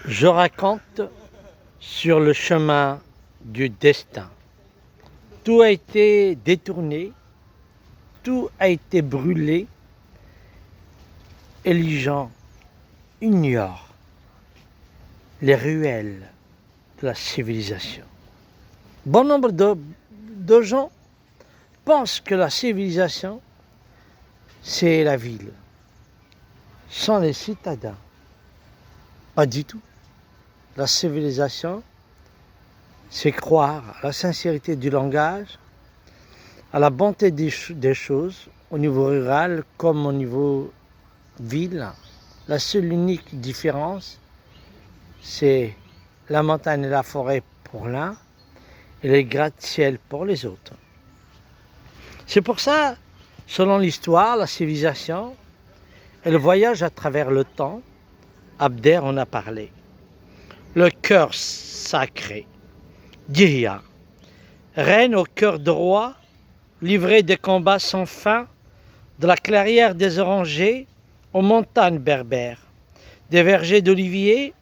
Je raconte sur le chemin du destin. Tout a été détourné, tout a été brûlé et les gens ignorent les ruelles de la civilisation. Bon nombre de gens pensent que la civilisation, c'est la ville, sans les citadins. Pas du tout. La civilisation, c'est croire à la sincérité du langage, à la bonté des choses, au niveau rural comme au niveau ville. La seule unique différence, c'est la montagne et la forêt pour l'un et les gratte-ciel pour les autres. C'est pour ça, selon l'histoire, la civilisation, elle voyage à travers le temps. Abder en a parlé. Le cœur sacré, Dihya, règne au cœur droit, livré des combats sans fin, de la clairière des orangers aux montagnes berbères, des vergers d'oliviers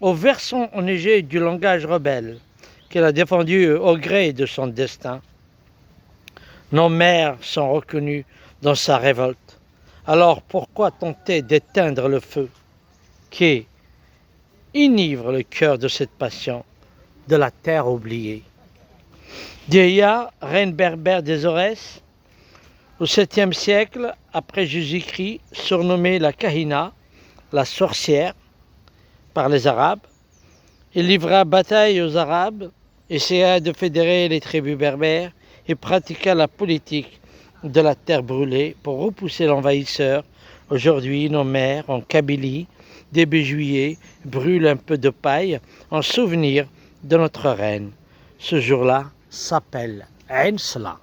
aux versants enneigés du langage rebelle qu'elle a défendu au gré de son destin. Nos mères sont reconnues dans sa révolte. Alors pourquoi tenter d'éteindre le feu qui enivre le cœur de cette passion de la terre oubliée? Dihya, reine berbère des Aurès, au 7e siècle après Jésus-Christ, surnommée la Kahina, la sorcière, par les Arabes, il livra bataille aux Arabes, essaya de fédérer les tribus berbères et pratiqua la politique de la terre brûlée pour repousser l'envahisseur. Aujourd'hui, nos mères en Kabylie, début juillet, brûlent un peu de paille en souvenir de notre reine. Ce jour-là s'appelle Ain Sala.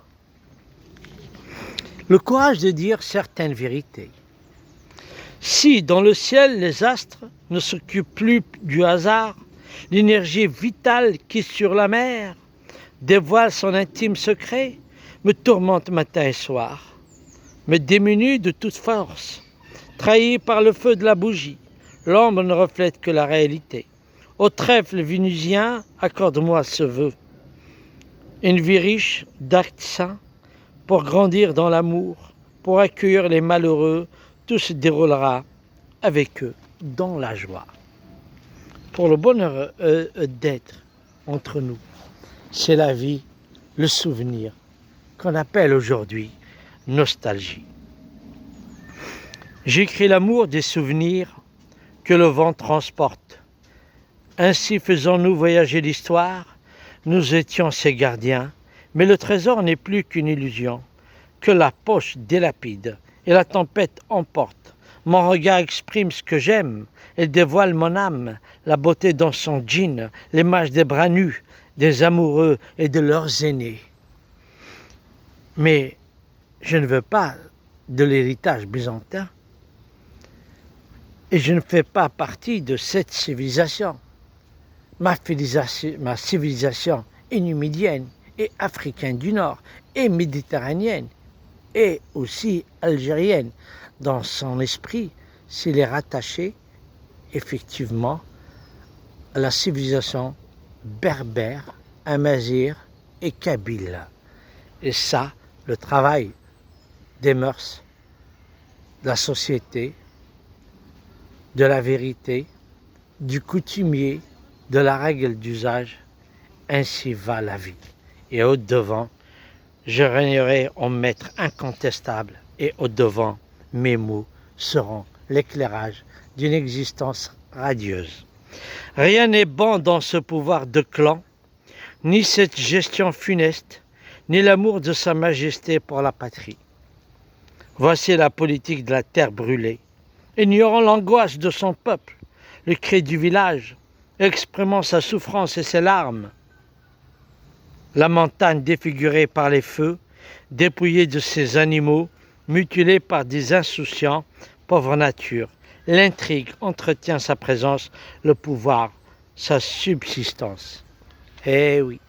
Le courage de dire certaines vérités. Si dans le ciel les astres ne s'occupent plus du hasard, l'énergie vitale qui sur la mer dévoile son intime secret, me tourmente matin et soir, me démunit de toute force, trahi par le feu de la bougie, l'ombre ne reflète que la réalité. Au trèfle vénusien, accorde-moi ce vœu, une vie riche d'actes saints, pour grandir dans l'amour, pour accueillir les malheureux, tout se déroulera avec eux dans la joie. Pour le bonheur d'être entre nous, c'est la vie, le souvenir, qu'on appelle aujourd'hui nostalgie. J'écris l'amour des souvenirs que le vent transporte. Ainsi faisons-nous voyager l'histoire, nous étions ses gardiens, mais le trésor n'est plus qu'une illusion, que la poche délapide et la tempête emporte. Mon regard exprime ce que j'aime, elle dévoile mon âme, la beauté dans son jean, l'image des bras nus, des amoureux et de leurs aînés. Mais je ne veux pas de l'héritage byzantin et je ne fais pas partie de cette civilisation. Ma civilisation est numidienne et africaine du Nord et méditerranéenne et aussi algérienne. Dans son esprit, s'il est rattaché effectivement à la civilisation berbère, amazigh et kabyle. Et ça, le travail des mœurs, de la société, de la vérité, du coutumier, de la règle d'usage, ainsi va la vie. Et au-devant, je régnerai en maître incontestable, et au-devant, mes mots seront l'éclairage d'une existence radieuse. Rien n'est bon dans ce pouvoir de clan, ni cette gestion funeste, ni l'amour de sa majesté pour la patrie. Voici la politique de la terre brûlée, ignorant l'angoisse de son peuple, le cri du village, exprimant sa souffrance et ses larmes. La montagne défigurée par les feux, dépouillée de ses animaux, mutilée par des insouciants, pauvre nature. L'intrigue entretient sa présence, le pouvoir, sa subsistance. Eh oui,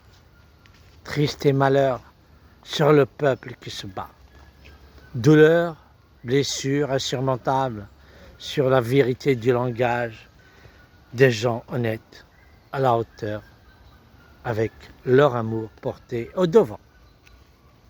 triste et malheur sur le peuple qui se bat. Douleur, blessure insurmontable sur la vérité du langage, des gens honnêtes, à la hauteur, avec leur amour porté au devant.